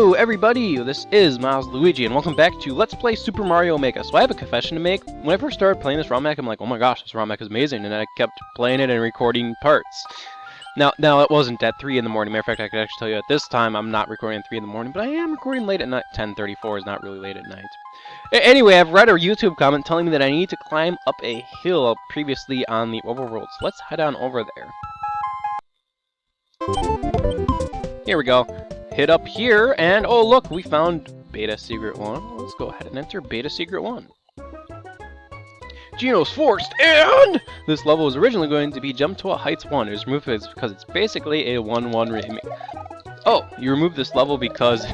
Hello everybody, this is Milesluigi and welcome back to Let's Play Super Mario Maker. So I have a confession to make. When I first started playing this ROM hack, I'm like, oh my gosh, this ROM hack is amazing, and then I kept playing it and recording parts. Now it wasn't at 3 in the morning. Matter of fact, I could actually tell you at this time I'm not recording at 3 in the morning, but I am recording late at night. 10:34 is not really late at night. Anyway, I've read a YouTube comment telling me that I need to climb up a hill previously on the overworld, so let's head on over there. Here we go. Hit up here, and oh look, we found Beta Secret 1. Let's go ahead and enter Beta Secret 1. Geno's Forced, and this level was originally going to be Gemtoa Heights 1. It was removed because it's basically a 1-1 remake. Oh, you removed this level because...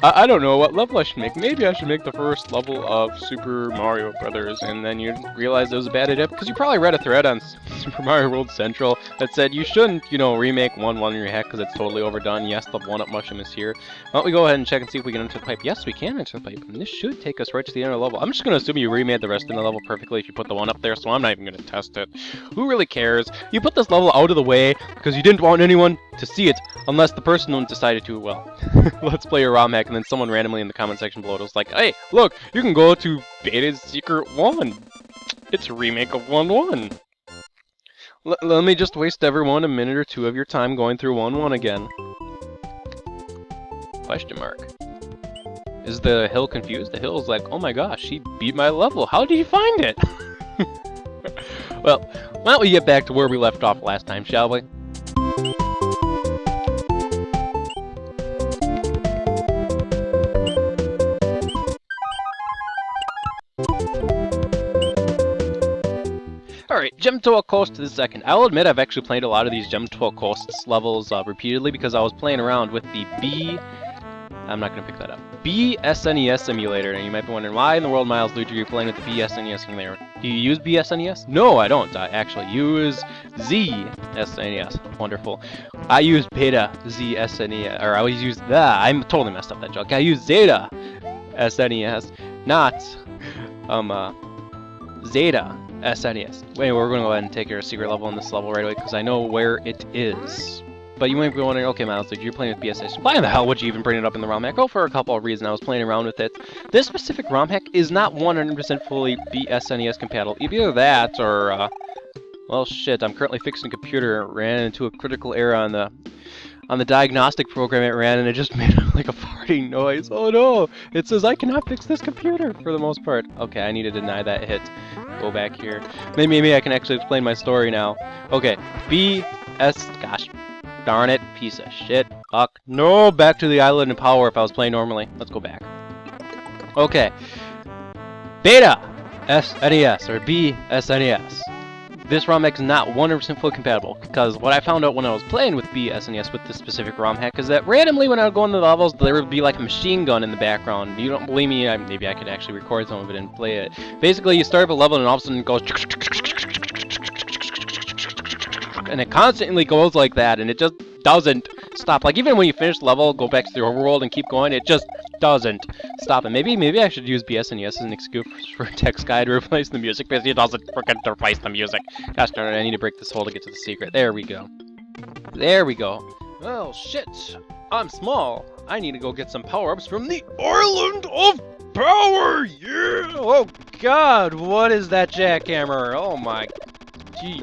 I don't know what level I should make. Maybe I should make the first level of Super Mario Brothers, and then you realize it was a bad idea, because you probably read a thread on Super Mario World Central that said you shouldn't, you know, remake 1-1 in your hack because it's totally overdone. Yes, the 1-up mushroom is here. Why don't we go ahead and check and see if we can enter the pipe? Yes, we can enter the pipe, and this should take us right to the end of the level. I'm just going to assume you remade the rest of the level perfectly if you put the 1 up there, so I'm not even going to test it. Who really cares? You put this level out of the way because you didn't want anyone to see it, unless the person decided to, well, let's play a ROM hack, and then someone randomly in the comment section below was like, hey, look, you can go to Beta Secret 1. It's a remake of 1-1. Let me just waste everyone a minute or two of your time going through 1-1 again. Question mark. Is the hill confused? The hill's like, oh my gosh, she beat my level. How did you find it? Well, why don't we get back to where we left off last time, shall we? Alright, Gemtoa Coast to the second. I'll admit I've actually played a lot of these Gemtoa Coast levels repeatedly because I was playing around with the I'm not going to pick that up. BSNES emulator, and you might be wondering, why in the world, Milesluigi, are you playing with the BSNES emulator? Do you use BSNES? No, I don't. I actually use ZSNES. Wonderful. I use Beta ZSNES, or I always use I'm totally messed up that joke. I use Zeta SNES, not Zeta SNES. Anyway, we're going to go ahead and take our secret level on this level right away because I know where it is. But you might be wondering, okay, Milesluigi, you're playing with BSNES. Why the hell would you even bring it up in the ROM hack? Oh, for a couple of reasons. I was playing around with it. This specific ROM hack is not 100% fully BSNES compatible. Either that or, well, shit, I'm currently fixing a computer. It ran into a critical error on the diagnostic program it ran, and it just made like a farting noise. Oh no! It says I cannot fix this computer for the most part. Okay, I need to deny that hit. Go back here. Maybe I can actually explain my story now. Okay, gosh. Darn it, piece of shit. Fuck. No, back to the island of power if I was playing normally. Let's go back. Okay. Beta SNES, or BSNES. This ROM hack is not 100% fully compatible, because what I found out when I was playing with BSNES with this specific ROM hack is that randomly when I would go into the levels, there would be like a machine gun in the background. You don't believe me? Maybe I could actually record some of it and play it. Basically, you start up a level and all of a sudden it goes... and it constantly goes like that, and it just doesn't stop. Like, even when you finish the level, go back to the overworld and keep going, it just doesn't stop. And maybe I should use BSNES as an excuse for Text Guy to replace the music, because it doesn't freaking replace the music. Gosh darn it, I need to break this hole to get to the secret. There we go. There we go. Oh, shit. I'm small. I need to go get some power-ups from the Island of Power! Yeah! Oh, God, what is that jackhammer? Oh, my... Gee.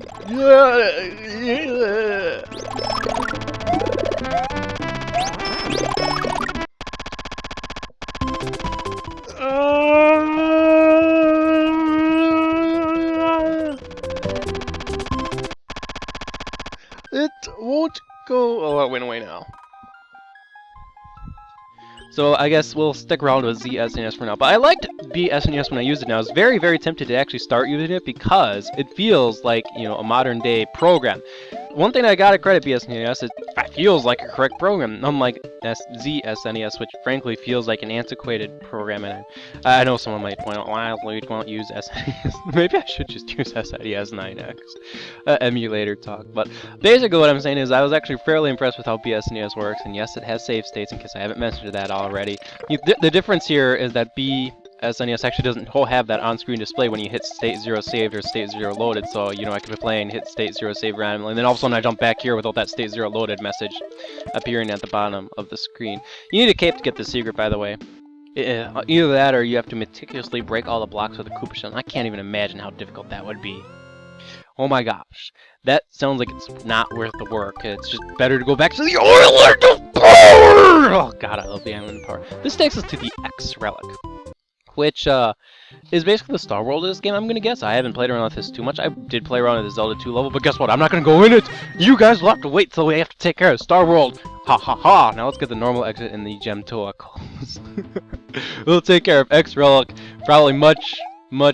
It won't go. Oh, it went away now. So I guess we'll stick around with ZSNES for now. But I liked BSNES when I used it now. I was very, very tempted to actually start using it because it feels like, you know, a modern day program. One thing I gotta credit BSNES is it feels like a correct program, unlike ZSNES, which frankly feels like an antiquated program. And I know someone might point out, why won't use SNES? Maybe I should just use SNES 9X emulator talk. But basically what I'm saying is I was actually fairly impressed with how BSNES works, and yes, it has save states in case I haven't mentioned that already. The difference here is that SNES actually doesn't have that on-screen display when you hit state 0 saved or state 0 loaded, so, you know, I could be playing, hit state 0 save randomly, and then all of a sudden I jump back here without that state 0 loaded message appearing at the bottom of the screen. You need a cape to get the secret, by the way. Either that or you have to meticulously break all the blocks with a Koopa shell. I can't even imagine how difficult that would be. Oh my gosh. That sounds like it's not worth the work. It's just better to go back to the Island of Power! Oh god, I love the Island of Power. This takes us to the X Relic, which is basically the Star World of this game, I'm gonna guess. I haven't played around with this too much. I did play around with the Zelda 2 level, but guess what? I'm not gonna go in it! You guys will have to wait till we have to take care of Star World! Ha ha ha! Now let's get the normal exit in the Gemtoa close. We'll take care of X Relic probably much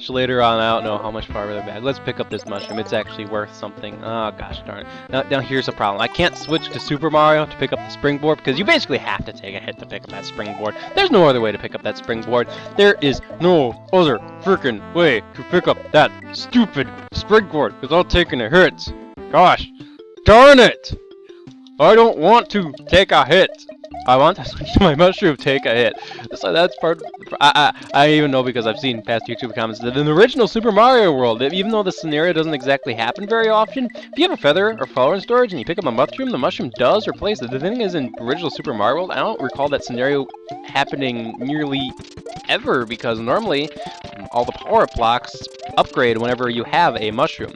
later on. I don't know how much farther back. Let's pick up this mushroom. It's actually worth something. Oh gosh darn it. Now here's the problem. I can't switch to Super Mario to pick up the springboard because you basically have to take a hit to pick up that springboard. There's no other way to pick up that springboard. There is no other freaking way to pick up that stupid springboard without taking a hit. Gosh darn it! I don't want to take a hit. I want to switch to my mushroom, take a hit. So that's part. I even know because I've seen past YouTube comments that in the original Super Mario World, even though the scenario doesn't exactly happen very often, if you have a feather or flower in storage and you pick up a mushroom, the mushroom does replace it. The thing is, in original Super Mario World, I don't recall that scenario happening nearly ever because normally all the power-up blocks upgrade whenever you have a mushroom.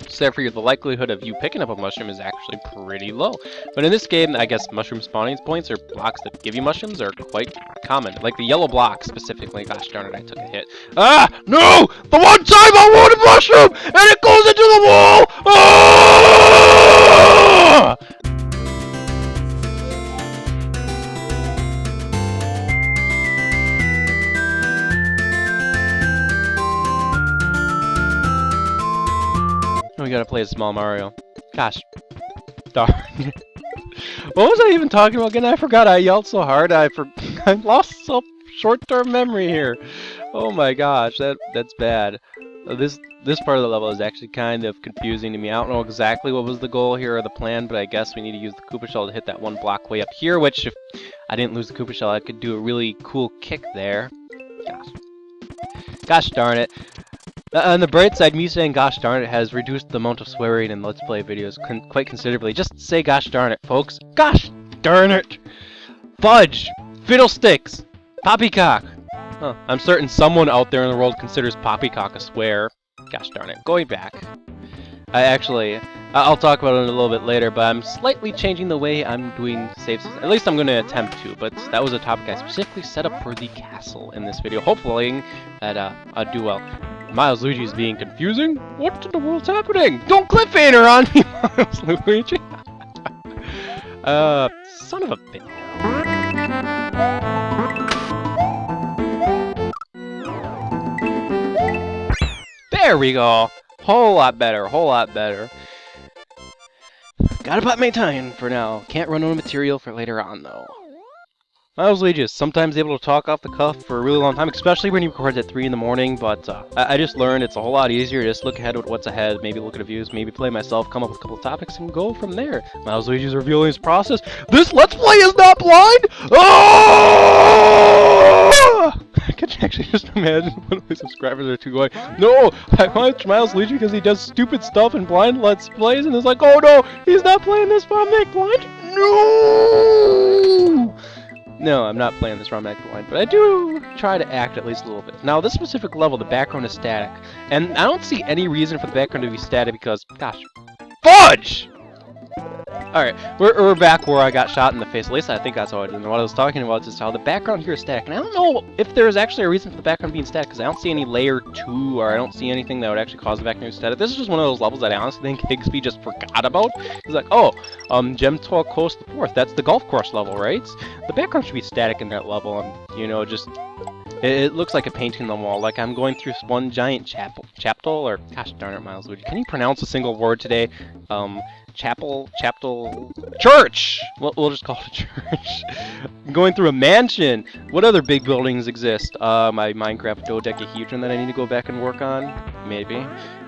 So therefore, the likelihood of you picking up a mushroom is actually pretty low. But in this game, I guess mushroom spawning points or blocks that give you mushrooms are quite common. Like the yellow block specifically. Gosh darn it, I took a hit. Ah! No! The one time I want a mushroom! And it goes into the wall! Ah! We gotta play a small Mario. Gosh. Darn. What was I even talking about again? I forgot. I yelled so hard. I lost so short-term memory here. Oh my gosh, that's bad. This part of the level is actually kind of confusing to me. I don't know exactly what was the goal here or the plan, but I guess we need to use the Koopa Shell to hit that one block way up here, which if I didn't lose the Koopa Shell, I could do a really cool kick there. Gosh darn it. On the bright side, me saying gosh darn it has reduced the amount of swearing in Let's Play videos quite considerably. Just say gosh darn it, folks. Gosh darn it! Fudge! Fiddlesticks! Poppycock! Huh. I'm certain someone out there in the world considers poppycock a swear. Gosh darn it. Going back. I'll talk about it a little bit later, but I'm slightly changing the way I'm doing saves. At least I'm going to attempt to, but that was a topic I specifically set up for the castle in this video. Hopefully that I'll do well. Milesluigi is being confusing? What in the world's happening? Don't cliffhanger on me, Milesluigi! Son of a bitch. There we go! Whole lot better, whole lot better. Gotta pop my time for now. Can't run out of material for later on, though. Milesluigi is sometimes able to talk off the cuff for a really long time, especially when he records at 3 in the morning, but I just learned it's a whole lot easier to just look ahead at what's ahead, maybe look at the views, maybe play myself, come up with a couple of topics, and go from there. Milesluigi's revealing his process. This Let's Play is not blind! Oh! I can actually just imagine one of my subscribers or two going, no, I watch Milesluigi because he does stupid stuff in blind Let's Plays, and it's like, oh no, he's not playing this Make Blind? No! No, I'm not playing this Make Blind, but I do try to act at least a little bit. Now, this specific level, the background is static, and I don't see any reason for the background to be static because, gosh, fudge! Alright, we're back where I got shot in the face. At least I think that's how I did. And what I was talking about is how the background here is static. And I don't know if there's actually a reason for the background being static, because I don't see any layer 2, or I don't see anything that would actually cause the background to be static. This is just one of those levels that I honestly think Higsby just forgot about. He's like, oh, Gemtoa Coast the 4th, that's the golf course level, right? The background should be static in that level, and, you know, just... It looks like a painting on the wall, like I'm going through one giant chapel, or, gosh darn it, Milesluigi, can you pronounce a single word today? Chapel, church! We'll just call it a church. I'm going through a mansion. What other big buildings exist? My Minecraft dodecahedron that I need to go back and work on? Maybe.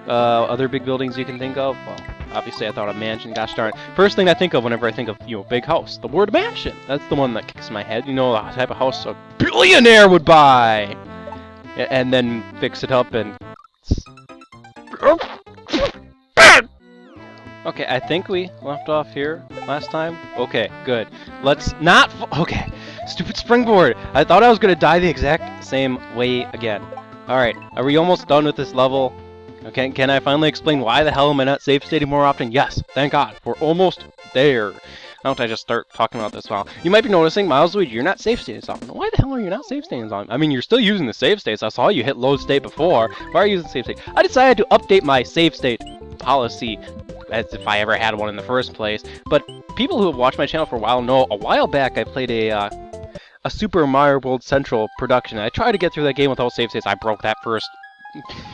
Other big buildings you can think of? Well, obviously I thought of mansion, gosh darn it. First thing I think of whenever I think of, you know, big house, the word mansion. That's the one that kicks my head. You know, the type of house a billionaire would buy. and then fix it up and... Okay, I think we left off here last time. Okay, good. Let's not... Okay, stupid springboard! I thought I was gonna die the exact same way again. Alright, are we almost done with this level? Okay, can I finally explain why the hell am I not save stating more often? Yes, thank God, we're almost there. Why don't I just start talking about this while... You might be noticing, Milesluigi, you're not save stating as often. Why the hell are you not save stating as often? I mean, you're still using the save states. I saw you hit load state before. Why are you using save state? I decided to update my save state policy, as if I ever had one in the first place. But people who have watched my channel for a while know a while back I played a Super Mario World Central production. I tried to get through that game without save states. I broke that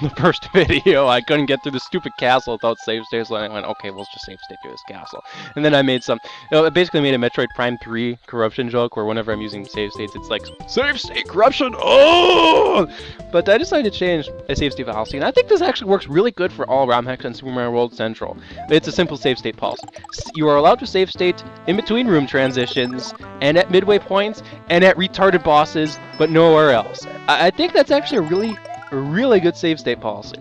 the first video. I couldn't get through the stupid castle without save states, so I went, okay, let's just save state through this castle. And then I made some, I basically made a Metroid Prime 3 corruption joke, where whenever I'm using save states, it's like, save state corruption, oh! But I decided to change a save state policy, and I think this actually works really good for all ROM hacks on Super Mario World Central. It's a simple save state policy. You are allowed to save state in between room transitions, and at midway points, and at retarded bosses, but nowhere else. I think that's actually a really good save state policy.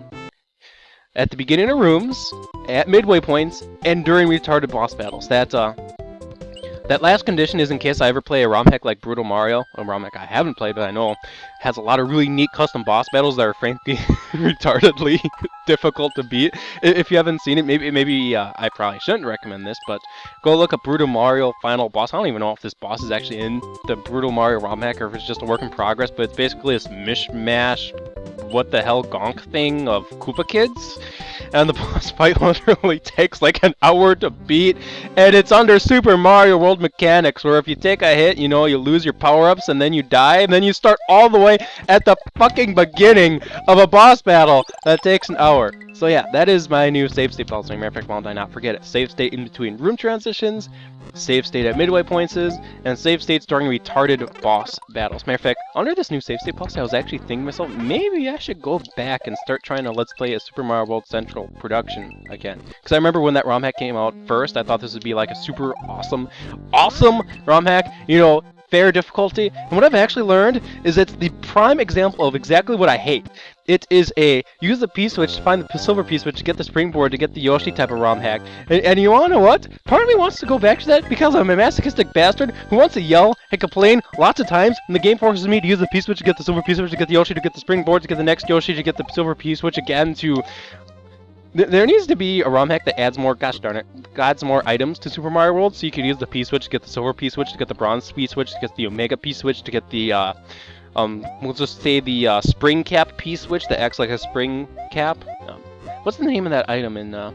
At the beginning of rooms, at midway points, and during retarded boss battles. That last condition is in case I ever play a ROM hack like Brutal Mario, a ROM hack I haven't played, but I know has a lot of really neat custom boss battles that are frankly retardedly difficult to beat. If you haven't seen it, maybe I probably shouldn't recommend this, but go look up Brutal Mario Final Boss. I don't even know if this boss is actually in the Brutal Mario ROM hack or if it's just a work in progress, but it's basically this mishmash what the hell gonk thing of Koopa Kids, and the boss fight literally takes like an hour to beat, and it's under Super Mario World mechanics, where if you take a hit, you know, you lose your power-ups, and then you die, and then you start all the way at the fucking beginning of a boss battle that takes an hour. So yeah, that is my new save state policy. Matter of fact, why don't I not forget it? Save state in between room transitions, save state at midway points, and save states during retarded boss battles. Matter of fact, under this new save state policy, I was actually thinking to myself, maybe I should go back and start trying to Let's Play a Super Mario World Central production again. Because I remember when that ROM hack came out first, I thought this would be like a super awesome ROM hack, you know, fair difficulty. And what I've actually learned is it's the prime example of exactly what I hate. It is a use the P-switch to find the silver P-switch to get the springboard to get the Yoshi type of ROM hack. And you wanna know what? Part of me wants to go back to that because I'm a masochistic bastard who wants to yell and complain lots of times, and the game forces me to use the P-switch to get the silver P-switch to get the Yoshi to get the springboard to get the next Yoshi to get the silver P-switch again to... There needs to be a ROM hack that adds more, gosh darn it, adds more items to Super Mario World, so you could use the P-switch to get the silver P-switch, to get the bronze P-switch, to get the Omega P-switch, to get the, we'll just say the, spring cap P-switch that acts like a spring cap. What's the name of that item in,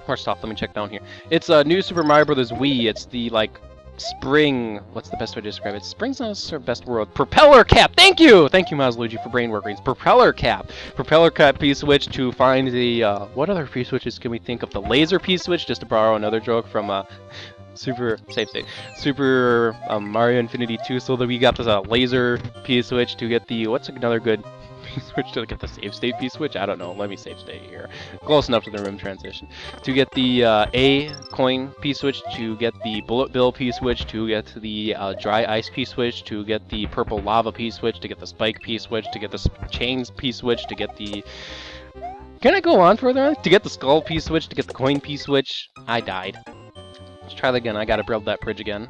first off, let me check down here. It's, new Super Mario Bros. Wii, it's the, like, spring, what's the best way to describe it? Spring's not the best word. Propeller cap! Thank you! Thank you, Milesluigi, for brain workings. Propeller cap! Propeller cap P-switch to find the, what other P-switches can we think of? The laser P-switch, just to borrow another joke from, Super Mario Infinity 2, so that we got this, laser P-switch to get the, what's another good P-switch to get the save state P-switch? I don't know, let me save state here. Close enough to the room transition. To get the A coin P-switch, to get the bullet bill P-switch, to get the dry ice P-switch, to get the purple lava P-switch, to get the spike P-switch, to get the chains P-switch, to get the... Can I go on further? To get the skull P-switch, to get the coin P-switch. I died. Let's try that again. I gotta build that bridge again.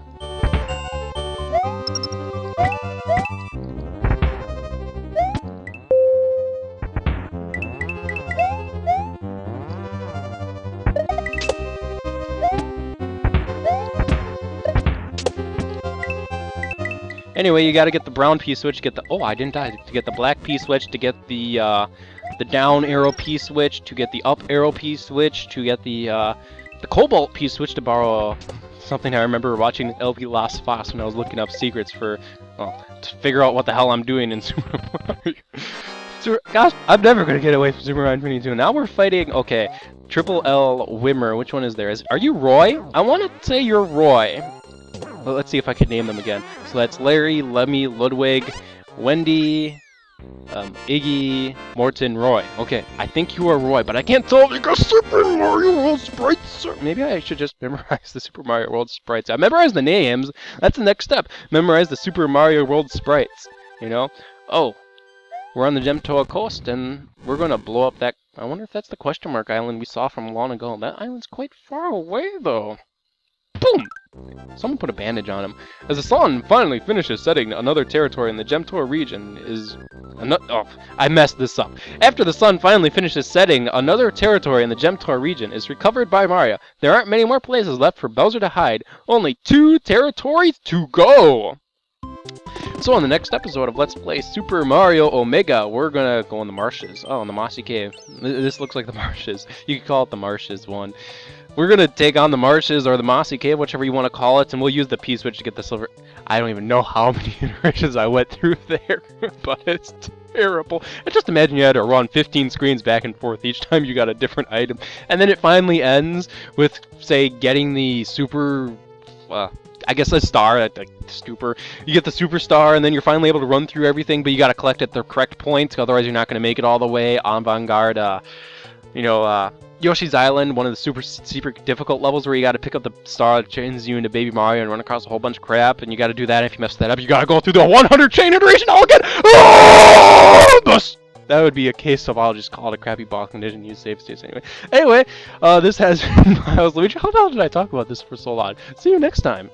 Anyway, you gotta get the brown P-switch, get the... Oh, I didn't die. To get the black P-switch, to get the down arrow P-switch, to get the up arrow P-switch, to get the cobalt P-switch, to borrow something I remember watching LP Las Fas when I was looking up secrets for, well, to figure out what the hell I'm doing in Super Mario. Gosh, I'm never gonna get away from Super Mario Infinity 2. Now we're fighting, okay, Triple L Wimmer. Which one is there? Are you Roy? I want to say you're Roy. Well, let's see if I can name them again. So that's Larry, Lemmy, Ludwig, Wendy, Iggy, Morton, Roy. Okay, I think you are Roy, but I can't tell because Super Mario World sprites are... Maybe I should just memorize the Super Mario World sprites. I memorize the names. That's the next step. Memorize the Super Mario World sprites, you know? Oh. We're on the Gemtoa coast, and we're gonna blow up that... I wonder if that's the question mark island we saw from long ago. That island's quite far away, though. Boom! Someone put a bandage on him. As the sun finally finishes setting, another territory in the Gemtoa region is... Oh, I messed this up. After the sun finally finishes setting, another territory in the Gemtoa region is recovered by Mario. There aren't many more places left for Bowser to hide. Only 2 territories to go! So on the next episode of Let's Play Super Mario Omega, we're gonna go in the marshes. Oh, in the Mossy Cave. This looks like the marshes. You could call it the marshes one. We're gonna take on the marshes or the Mossy Cave, whichever you want to call it, and we'll use the P-switch to get the silver. I don't even know how many iterations I went through there, but it's terrible. And just imagine you had to run 15 screens back and forth each time you got a different item, and then it finally ends with, say, getting the super... I guess a star, like super. You get the superstar, and then you're finally able to run through everything, but you got to collect at the correct points, otherwise you're not going to make it all the way. Avant-garde, Yoshi's Island, one of the super difficult levels where you got to pick up the star that changes you into Baby Mario and run across a whole bunch of crap, and you got to do that. If you mess that up, you got to go through the 100 chain iteration all again. That would be a case of I'll just call it a crappy ball condition, use save states anyway. Anyway, this has been Milesluigi. How the hell did I talk about this for so long? See you next time.